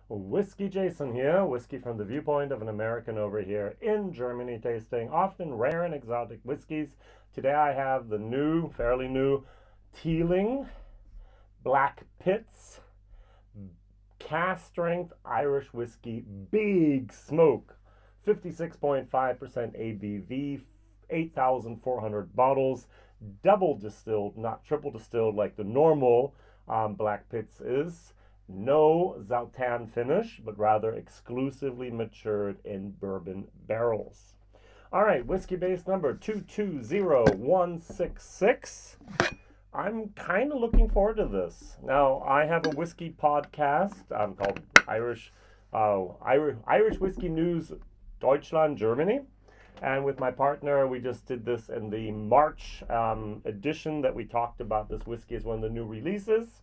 WhiskyJason here, whiskey from the viewpoint of an American over here in Germany, tasting often rare and exotic whiskeys. Today I have the fairly new Teeling Blackpitts cask strength Irish whiskey, big smoke, 56.5% ABV, 8,400 bottles, double distilled, not triple distilled like the normal Blackpitts is. No Zaltan finish, but rather exclusively matured in bourbon barrels. All right, Whiskybase number 220166. I'm kind of looking forward to this. Now, I have a whiskey podcast called Irish Whiskey News Deutschland, Germany. And with my partner, we just did this in the March edition that we talked about. This whiskey is one of the new releases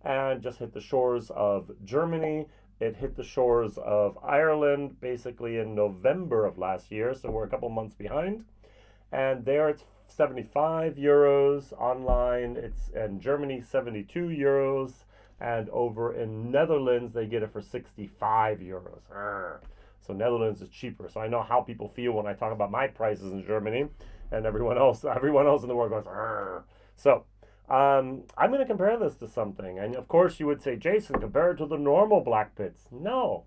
and just hit the shores of Germany. It hit the shores of Ireland basically in November of last year, so we're a couple months behind. And there it's 75 euros online. It's in Germany 72 euros, and over in Netherlands they get it for 65 euros. So Netherlands is cheaper. So I know how people feel when I talk about my prices in Germany, and everyone else in the world goes. So I'm going to compare this to something, and of course you would say, Jason, compare it to the normal Blackpitts. No.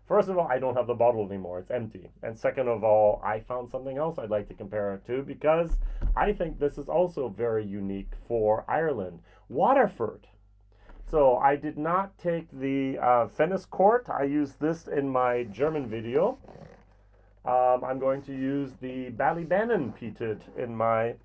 First of all, I don't have the bottle anymore. It's empty. And second of all, I found something else I'd like to compare it to because I think this is also very unique for Ireland. Waterford. So I did not take the Fennis Court. I used this in my German video. I'm going to use the Ballybannon peated in my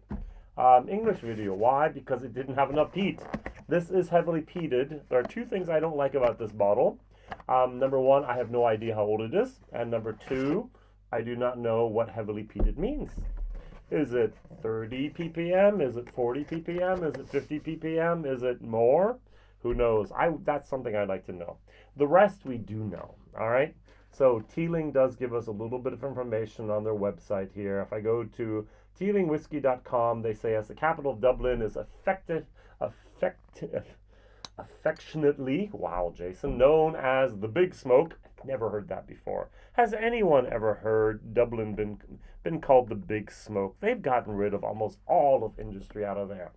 English video. Why? Because it didn't have enough peat. This is heavily peated. There are two things I don't like about this bottle. Number one, I have no idea how old it is. And number two, I do not know what heavily peated means. Is it 30 ppm? Is it 40 ppm? Is it 50 ppm? Is it more? Who knows? That's something I'd like to know. The rest we do know, all right? So Teeling does give us a little bit of information on their website here. If I go to teelingwhiskey.com, they say as the capital of Dublin is affectionately, wow, Jason, known as the Big Smoke. Never heard that before. Has anyone ever heard Dublin been called the Big Smoke? They've gotten rid of almost all of industry out of there.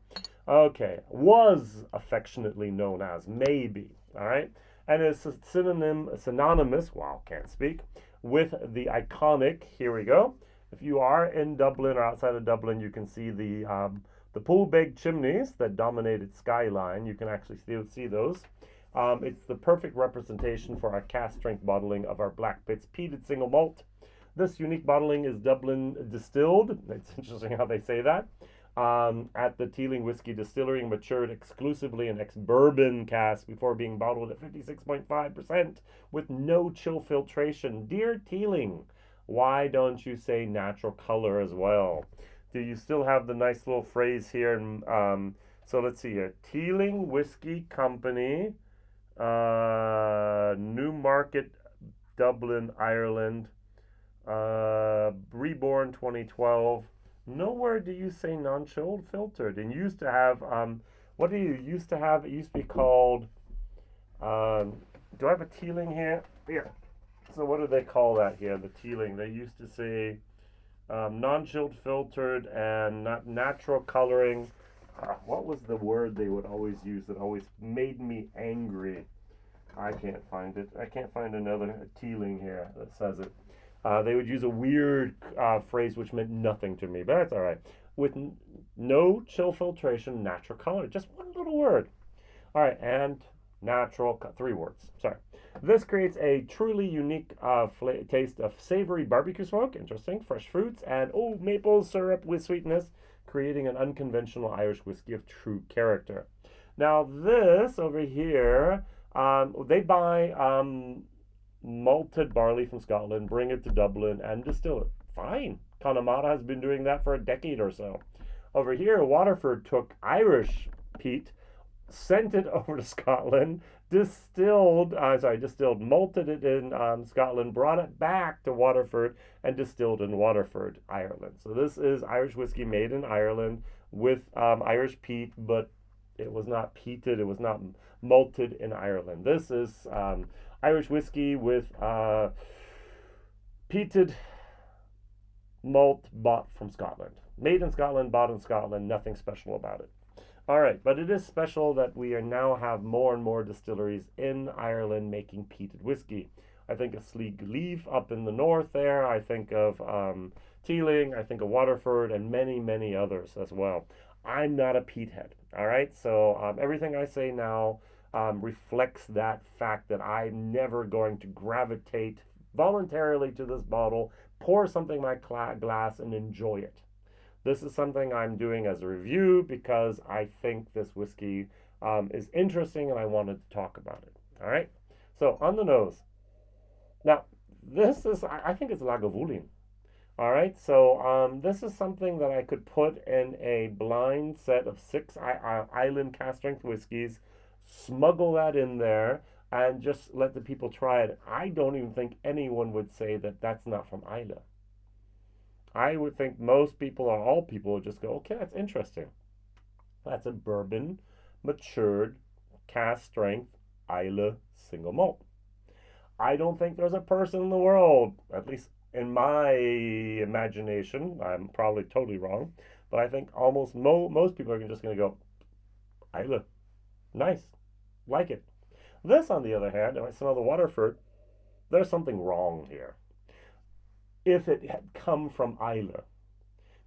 Okay, was affectionately known as, maybe, all right? And it's synonymous, wow, can't speak, with the iconic, here we go. If you are in Dublin or outside of Dublin, you can see the pool-baked chimneys that dominate its skyline. You can actually still see those. It's the perfect representation for our cask strength bottling of our Blackpitts peated single malt. This unique bottling is Dublin distilled. It's interesting how they say that. At the Teeling Whiskey Distillery, matured exclusively in ex-bourbon cask before being bottled at 56.5% with no chill filtration. Dear Teeling, why don't you say natural color as well? Do you still have the nice little phrase here? So let's see here. Teeling Whiskey Company, Newmarket, Dublin, Ireland, reborn 2012. Nowhere do you say non-chilled filtered. And you used to have, what do you used to have? It used to be called, do I have a Teeling here? Here. So what do they call that here, the Teeling? They used to say non-chilled filtered and not natural coloring. What was the word they would always use that always made me angry? I can't find it. I can't find another Teeling here that says it. They would use a weird phrase which meant nothing to me, but that's all right. With no chill filtration, natural color. Just one little word. All right, and natural, 3 words. Sorry. This creates a truly unique taste of savory barbecue smoke, interesting, fresh fruits, and maple syrup with sweetness, creating an unconventional Irish whiskey of true character. Now this over here, they buy malted barley from Scotland, bring it to Dublin, and distill it. Fine. Connemara has been doing that for a decade or so. Over here, Waterford took Irish peat, sent it over to Scotland, distilled, malted it in Scotland, brought it back to Waterford, and distilled in Waterford, Ireland. So this is Irish whiskey made in Ireland with Irish peat, but it was not peated, it was not malted in Ireland. This is Irish whiskey with peated malt bought from Scotland. Made in Scotland, bought in Scotland, nothing special about it. All right, but it is special that we are now have more and more distilleries in Ireland making peated whiskey. I think of Sleek Leaf up in the north there. I think of Teeling. I think of Waterford and many, many others as well. I'm not a peat head, all right? So everything I say now reflects that fact that I'm never going to gravitate voluntarily to this bottle, pour something in my glass, and enjoy it. This is something I'm doing as a review because I think this whiskey is interesting and I wanted to talk about it. All right. So on the nose. Now, this is, I think it's Lagavulin. All right. So this is something that I could put in a blind set of 6 island cask strength whiskeys, smuggle that in there, and just let the people try it. I don't even think anyone would say that that's not from Islay. I would think most people or all people would just go, okay, that's interesting. That's a bourbon, matured, cask strength, Islay single malt. I don't think there's a person in the world, at least in my imagination, I'm probably totally wrong, but I think almost most people are just going to go, Islay, nice, like it. This, on the other hand, if I smell the Waterford, there's something wrong here. If it had come from Islay,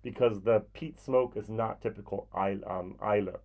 because the peat smoke is not typical Islay.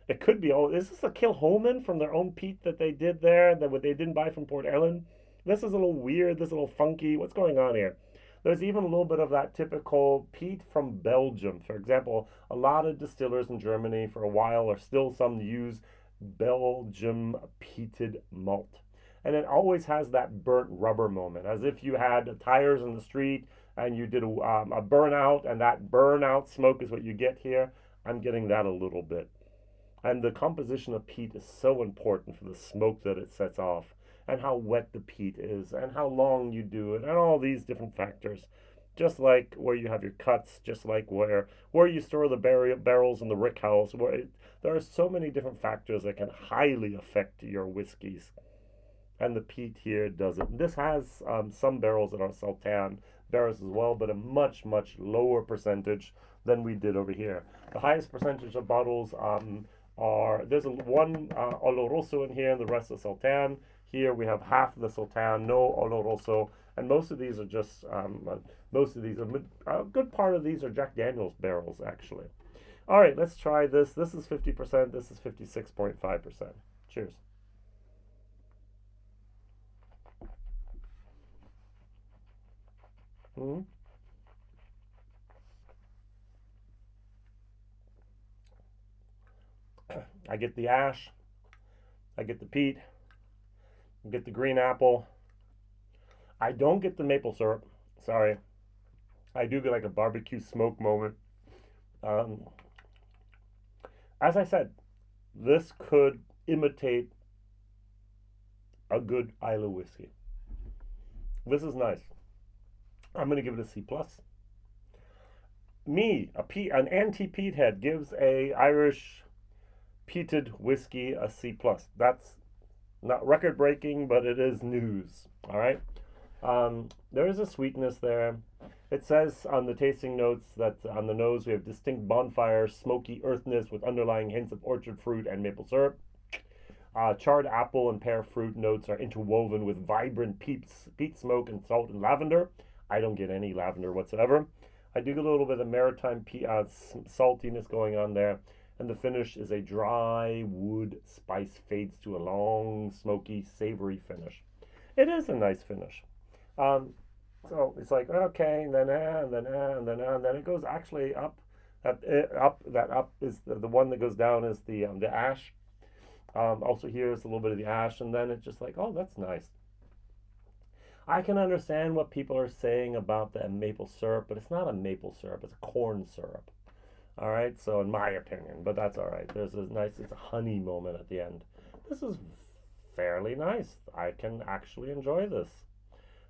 It could be, oh, is this a Kilchoman from their own peat that they did there, that what they didn't buy from Port Ellen? This is a little weird, this is a little funky. What's going on here? There's even a little bit of that typical peat from Belgium. For example, a lot of distillers in Germany for a while, or still some use Belgium peated malt. And it always has that burnt rubber moment, as if you had tires in the street and you did a burnout, and that burnout smoke is what you get here. I'm getting that a little bit. And the composition of peat is so important for the smoke that it sets off, and how wet the peat is, and how long you do it, and all these different factors. Just like where you have your cuts, just like where you store the barrels in the rick house, there are so many different factors that can highly affect your whiskeys. And the peat here does it. This has some barrels that are Sultan barrels as well, but a much, much lower percentage than we did over here. The highest percentage of bottles there's one Oloroso in here, and the rest is Sultan. Here we have half of the Sultan, no Oloroso, and most of these are just, a good part of these are Jack Daniel's barrels, actually. All right, let's try this. This is 50%, this is 56.5%. Cheers. Mm-hmm. I get the ash, I get the peat, I get the green apple. I don't get the maple syrup. Sorry. I do get like a barbecue smoke moment. Um, as I said, this could imitate a good Islay whiskey. This is nice. I'm going to give it a C plus. Me, an anti-peat head, gives a Irish peated whiskey a C plus. That's not record breaking, but it is news. All right. There is a sweetness there. It says on the tasting notes that on the nose we have distinct bonfire, smoky earthiness with underlying hints of orchard fruit and maple syrup. Charred apple and pear fruit notes are interwoven with vibrant peat smoke and salt and lavender. I don't get any lavender whatsoever. I do get a little bit of maritime saltiness going on there. And the finish is a dry wood spice fades to a long, smoky, savory finish. It is a nice finish. So it's like, okay, and then it goes actually up. That up is the one that goes down is the ash. Also here is a little bit of the ash, and then it's just like, oh, that's nice. I can understand what people are saying about the maple syrup, but it's not a maple syrup, it's a corn syrup. All right, so in my opinion, but that's all right. There's a nice, it's a honey moment at the end. This is fairly nice. I can actually enjoy this.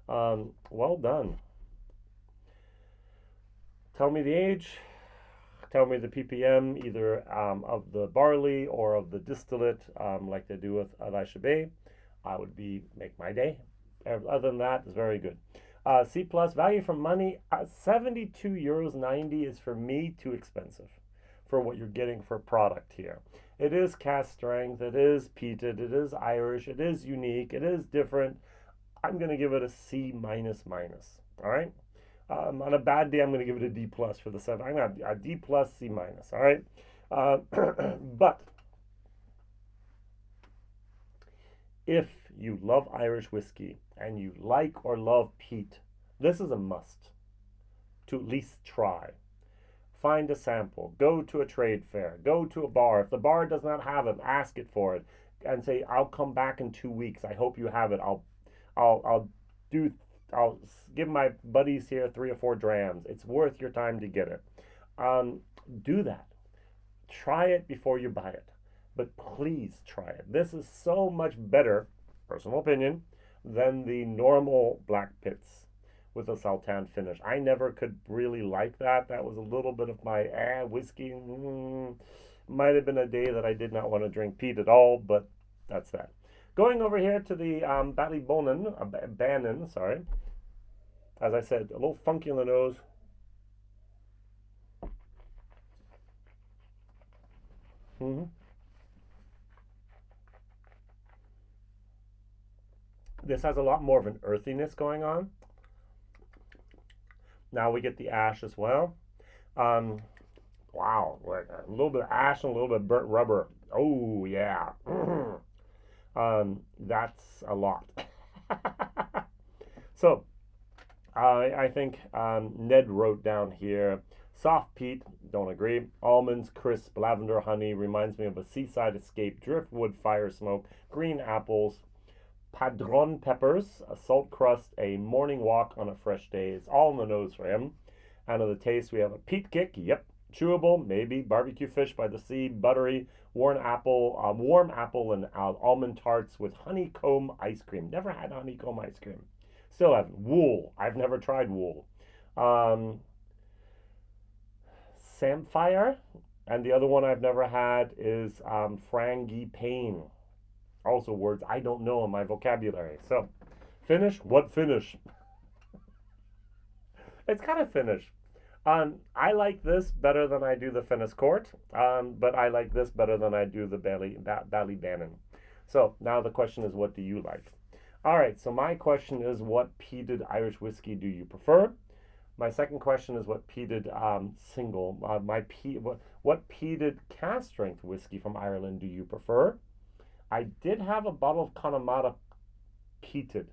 Well done. Tell me the age. Tell me the ppm, either of the barley or of the distillate, like they do with Alashe Bay. I would make my day. Other than that, it's very good. C plus value for money, €72.90 is for me too expensive for what you're getting for product here. It is cask strength, it is peated, it is Irish, it is unique, it is different. I'm going to give it a C minus minus. All right. On a bad day, I'm going to give it a D plus for the 7. I'm going to have a D plus, C minus. All right. But if you love Irish whiskey and you like or love peat, this is a must to at least try. Find a sample. Go to a trade fair. Go to a bar. If the bar does not have it, ask it for it, and say, "I'll come back in 2 weeks. I hope you have it. I'll give my buddies here 3 or 4 drams. It's worth your time to get it." Do that. Try it before you buy it, but please try it. This is so much better, personal opinion, than the normal Blackpitts with a Sultan finish. I never could really like that. That was a little bit of my whiskey. Might have been a day that I did not want to drink peat at all, but that's that. Going over here to the Bannon, sorry. As I said, a little funky on the nose. This has a lot more of an earthiness going on. Now we get the ash as well. Wow, a little bit of ash and a little bit of burnt rubber. Oh yeah. That's a lot. So I think Ned wrote down here, soft peat, don't agree. Almonds, crisp, lavender, honey, reminds me of a seaside escape, driftwood, fire smoke, green apples, padron peppers, a salt crust, a morning walk on a fresh day. It's all in the nose for him. And of the taste, we have a peat kick, yep. Chewable, maybe. Barbecue fish by the sea, buttery, warm apple and almond tarts with honeycomb ice cream. Never had honeycomb ice cream. Still haven't. Wool. I've never tried wool. Samphire. And the other one I've never had is frangipane. Also words I don't know in my vocabulary. So, finish? What finish? It's kind of finish. I like this better than I do the Finnis Court, but I like this better than I do the Ballybannon. So now the question is, what do you like? All right, so my question is, what peated Irish whiskey do you prefer? My second question is, what peated what peated cask strength whiskey from Ireland do you prefer? I did have a bottle of Connemara peated.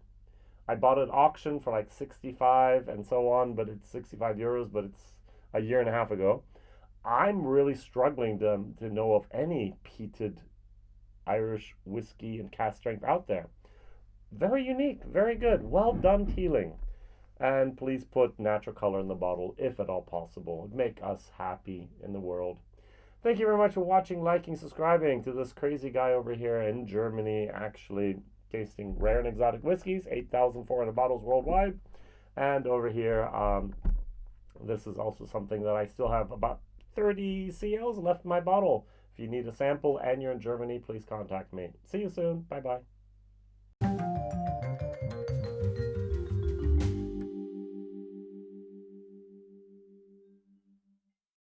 I bought it at auction for like 65 and so on, but it's €65, but it's a year and a half ago. I'm really struggling to know of any peated Irish whiskey and cask strength out there. Very unique, very good. Well done, Teeling. And please put natural color in the bottle if at all possible. It'd make us happy in the world. Thank you very much for watching, liking, subscribing to this crazy guy over here in Germany, actually tasting rare and exotic whiskeys, 8,400 bottles worldwide. And over here, this is also something that I still have about 30 CLs left in my bottle. If you need a sample and you're in Germany, please contact me. See you soon. Bye-bye.